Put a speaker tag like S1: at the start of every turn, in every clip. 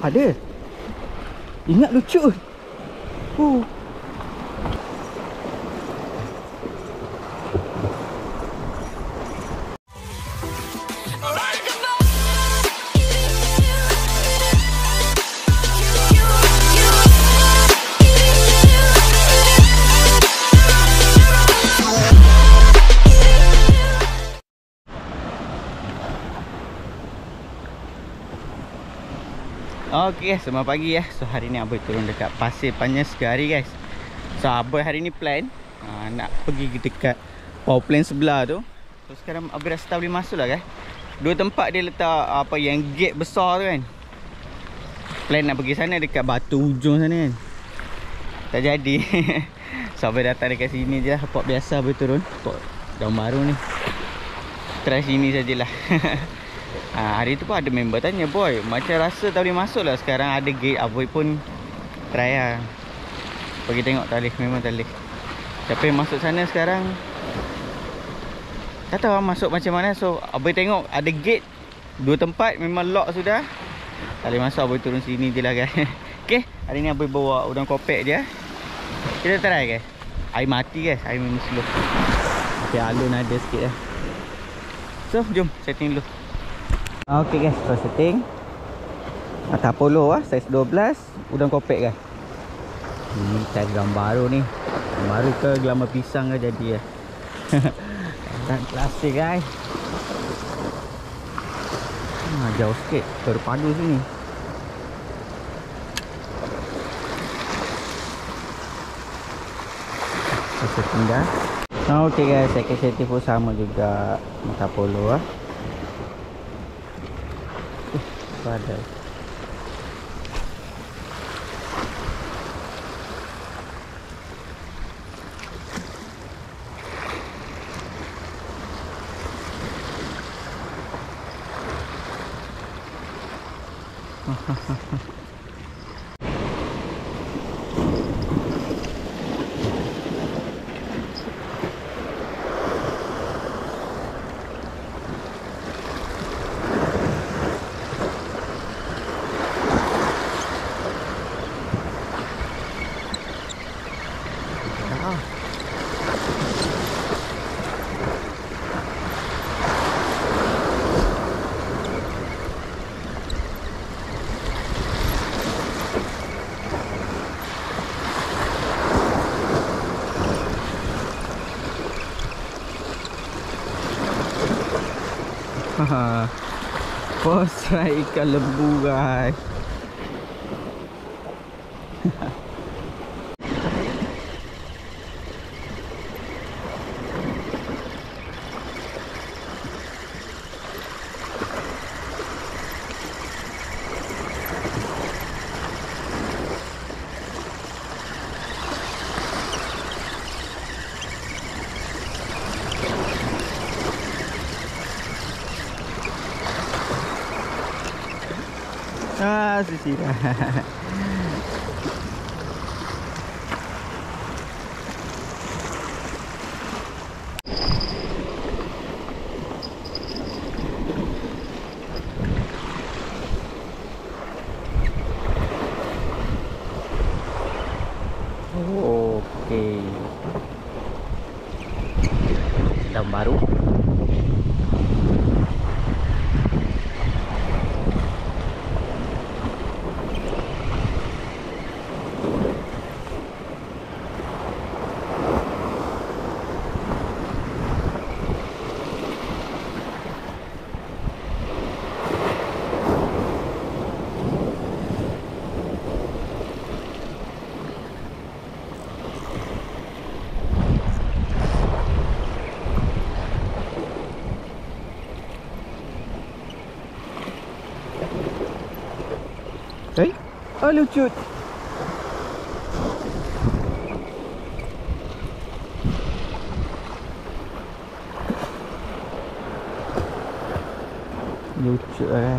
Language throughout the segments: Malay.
S1: Ada. Ingat lucu. Okay guys, selamat pagi ya. So hari ni Aboy turun dekat Pasir Panjang Segari guys. So Aboy hari ni plan nak pergi dekat power plant sebelah tu. So sekarang Aboy dah start boleh masuk lah guys. Dua tempat dia letak apa yang gate besar tu kan. Plan nak pergi sana dekat batu ujung sana kan. Tak jadi. So Aboy datang dekat sini je lah. Spot biasa Aboy turun. Spot daun baru ni. Try sini sajalah. Hari tu pun ada member tanya, boy, macam rasa tak boleh masuk lah. Sekarang ada gate. Aboy pun try lah. Pergi tengok tak boleh. Memang tak boleh. Siapa yang masuk sana sekarang tak tahu masuk macam mana. So Aboy tengok ada gate dua tempat memang lock sudah. Tak boleh masuk. Aboy turun sini je lah guys. Okay, hari ni Aboy bawa udang kopek je. Kita try guys. Air mati guys. Air memang slow. Okay, alun ada sikit lah. So jom setting dulu. Okay guys, so setting mata polo lah, saiz 12. Udang kopek guys. Ini cari gelam baru ni. Gelam baru ke gelam pisang ke jadi lah. Dan klasik guys. Jauh sikit, terpadu sini. So setting dah. Okay guys, second setting pun sama juga. Mata polo lah. Badai. Posai ikan lembu guys. Sisi dah. Okey. Daun baru. Oh lucu. Lucu lah.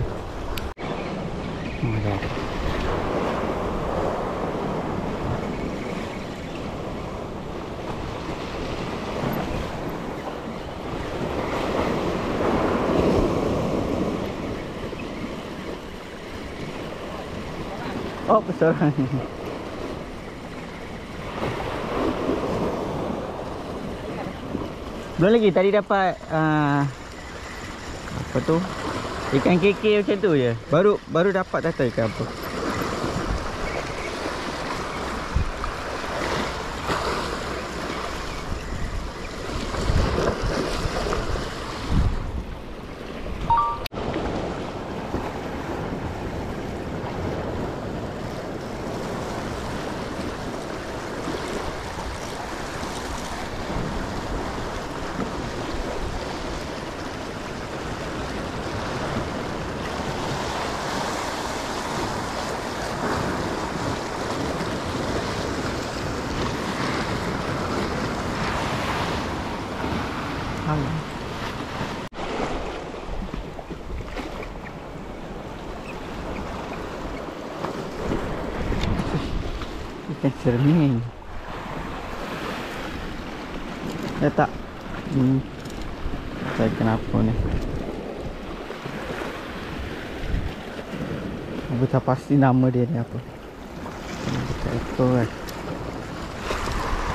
S1: Oh, seorang. Belum lagi tadi dapat apa tu? Ikan keke macam tu je. Baru dapat dah tahu ikan apa. Ikan cermin. Ya tak? Saya kenapa ni? Aku tak pasti nama dia ni apa. Dekat ekor kan.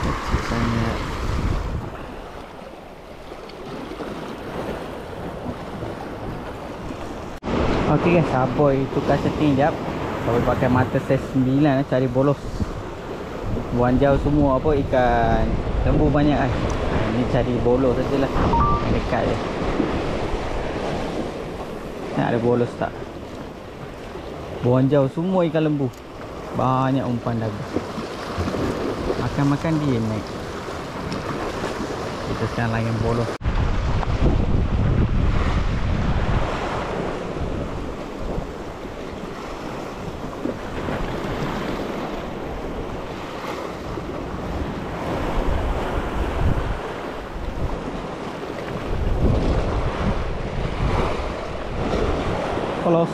S1: Kecil sangat. Ok guys, Aboy tukar setting jap. Aboy pakai mata saiz 9 cari bolos. Buang jauh semua apa ikan lembu banyak kan. Ni cari bolos sajalah. Dekat je. Nak ada bolos tak? Buang jauh semua ikan lembu. Banyak umpan dagu. Makan-makan dia naik. Kita sekarang layan bolos. Bolos.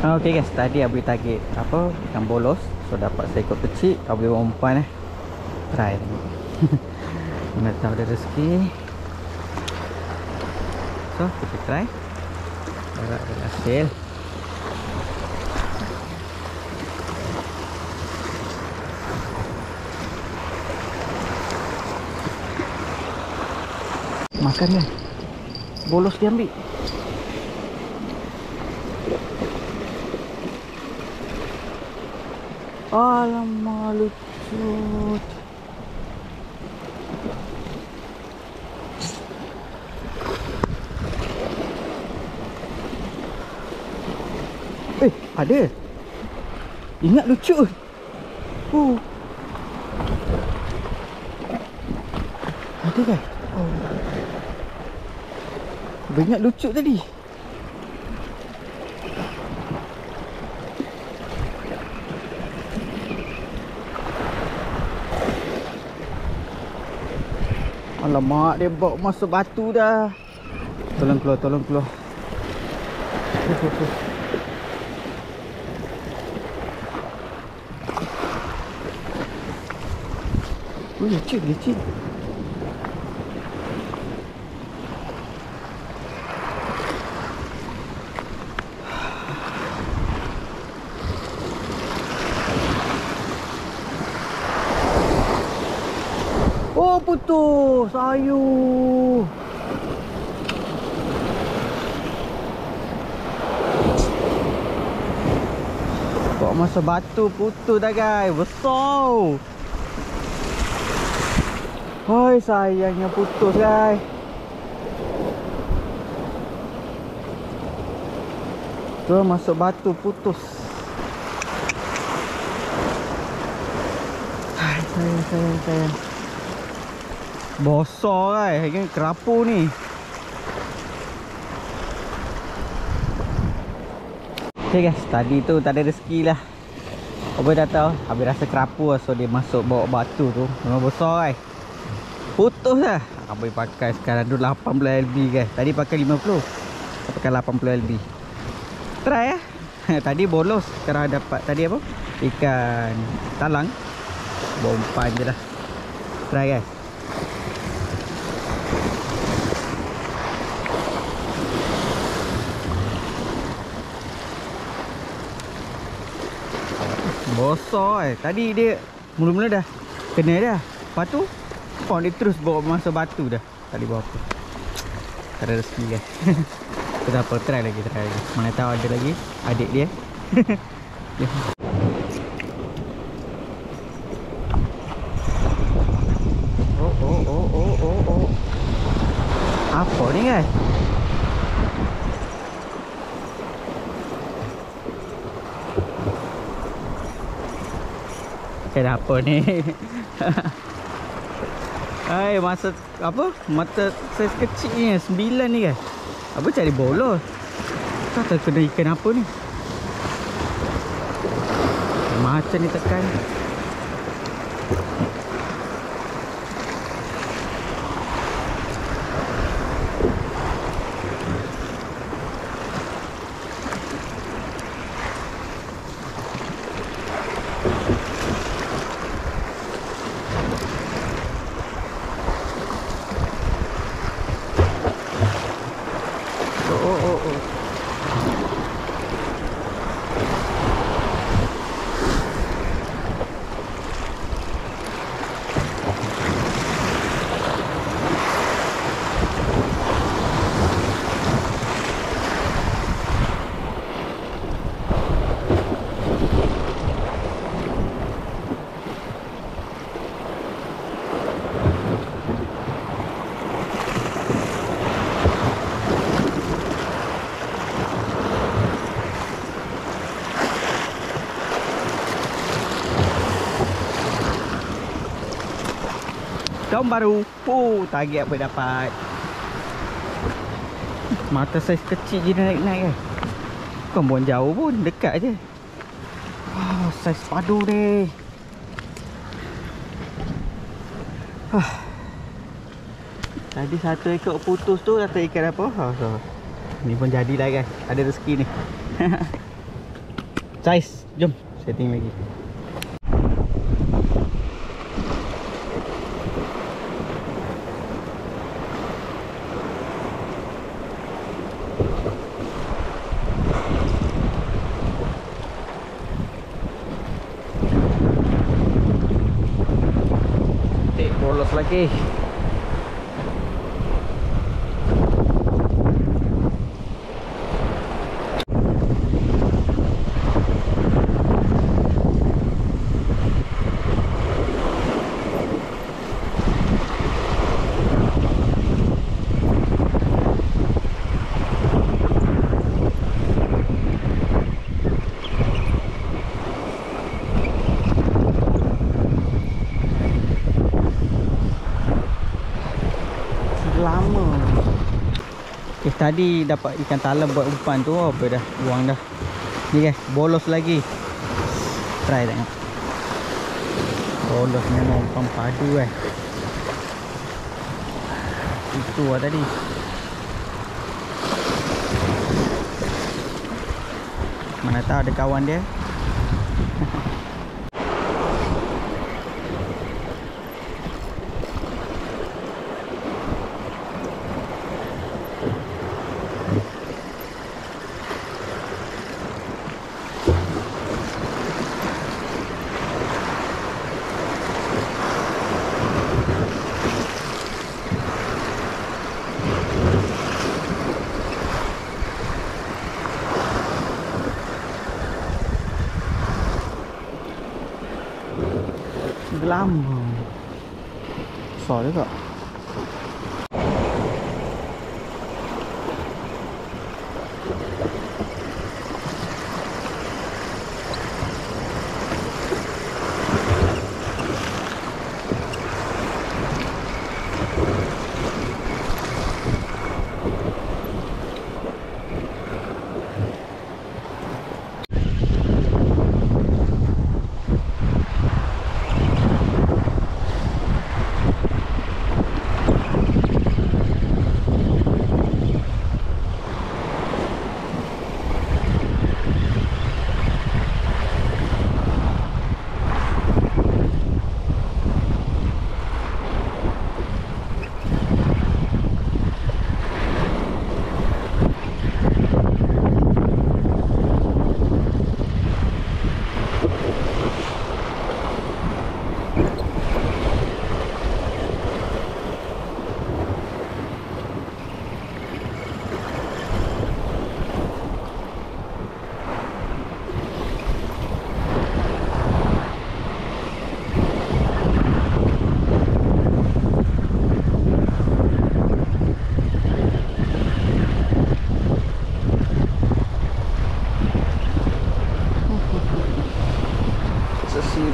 S1: Ok guys, tadi Aboy target apa ikan bolos. So dapat seekor kecil. Aboy umpan try tengok. Mana tahu ada rezeki. So kita try. Harap berhasil. Makan dia. Bolos dia ambil. Alamak, lucut. Ada. Ingat lucut. Ada kan? Ingat lucut tadi. Alamak, dia bawa masuk batu dah. Tolong keluar, tolong keluar. Leceh, leceh. Oh, putus. Ayu. Bawa masa batu putus dah guys. Besar. Hai, sayangnya putus guys. Tu masuk batu putus. Hai, sayang. Besar kan, ini kerapu ni. Okay guys, tadi tu tak ada rezeki lah. Aboy dah tahu, habis rasa kerapu lah. So dia masuk bawa batu tu. Memang besar kan. Putus lah. Aboy pakai sekarang tu 18 LB guys. Tadi pakai 50. Saya pakai 80 LB. Try lah. Tadi bolos. Sekarang dapat tadi apa? Ikan talang. Bawa umpan je lah. Try guys. Bosor Tadi dia mula-mula dah kena dah. Lepas tu dia terus bawa masuk batu dah. Tak boleh buat apa. Tak ada rezeki kan. Tak apa, try lagi. Mana tahu ada lagi adik dia. Oh. Apa ni guys? Dah apa ni? Hai, masa apa? Mata saiz kecil ni 9 ni kan. Apa cari bolos? Tak tahu kena ikan apa ni. Macam ni tekan. Daun baru. Target apa dapat. Mata saiz kecil je naik-naik kan. Bukan buang jauh pun, dekat je. Saiz padu ni. Tadi satu ekor putus tu kata ikan apa. Ni pun jadilah guys. Ada rezeki ni. Saiz. Jom setting lagi. Bolos lagi. Lama. Tadi dapat ikan talam buat umpan tu apa dah buang dah. Ni guys, bolos lagi. Try tengok. Bolos memang umpan padu Itu lah tadi. Mana tahu ada kawan dia. Lama. Besar juga.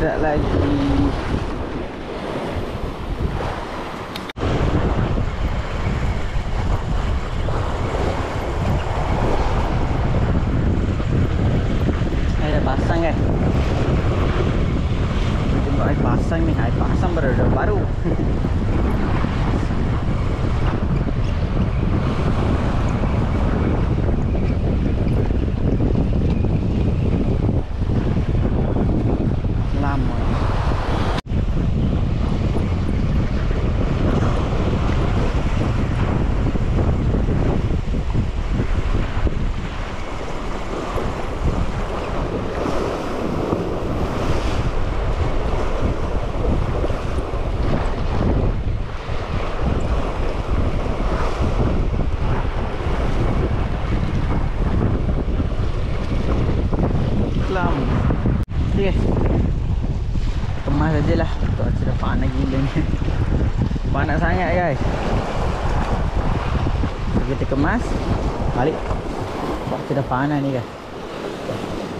S1: Sekejap lagi. Dah pasang kan? Tengok air pasang ni. Air pasang baru. Lama. Okay, kemas sajalah. Cuaca dah panas gila ni. Panas sangat guys. Kita kemas balik. Cuaca dah panas ni guys.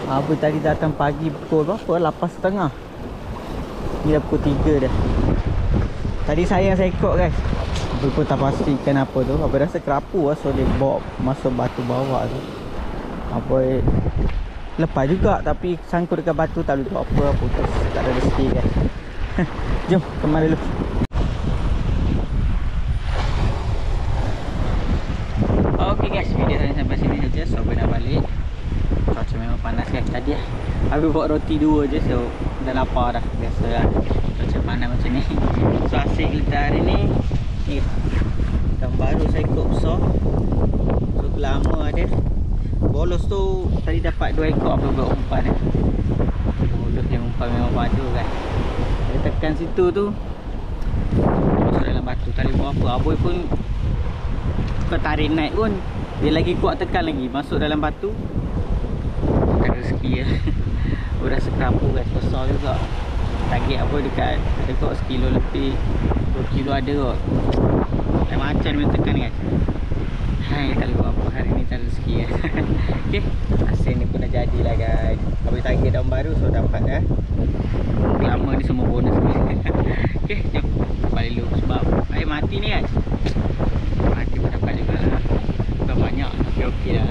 S1: Apa tadi datang pagi pukul berapa? 8.30. Ni dah pukul 3 dah. Tadi saya ekor guys. Apa pun tak pastikan apa tu. Apa rasa kerapu lah. So dia bawa masuk batu bawah tu. Apa lepas juga, tapi sangkut dekat batu tak boleh buat apa putus, tak ada rezeki kan. Jom kemari dulu. Okey guys, video saya sampai sini saja. So nak balik. Cuaca memang panas guys. Tadi habis buat roti 2 je, so dah lapar dah. Biasalah cuaca panas macam ni. So asyik kita hari ni. Ni ikan baru saya ikut besar. So lama ada. Bolos tu tadi dapat 2 ekor apa buat umpan ni. Bolos yang umpan memang padu kan. Dia tekan situ tu masuk dalam batu. Tak boleh buat apa. Aboy pun kau tarik naik pun dia lagi kuat tekan lagi. Masuk dalam batu. Tak ada rezeki lah. Udah sekerapu guys. Besar juga. Target Aboy dekat ada kot 1 kilo lebih. 2 kilo ada kot. Macam dia tekan guys. Hai, tak boleh buat apa. Hari ni tak ada rezeki ya. Okay, hasil ni pun dah jadilah guys. Habis target daun baru, so dapat dah. Lama ni semua bonus. Okay, jom balik dulu. Sebab air mati ni guys. Mati pun dapat juga lah. Bukan banyak, tapi okey lah.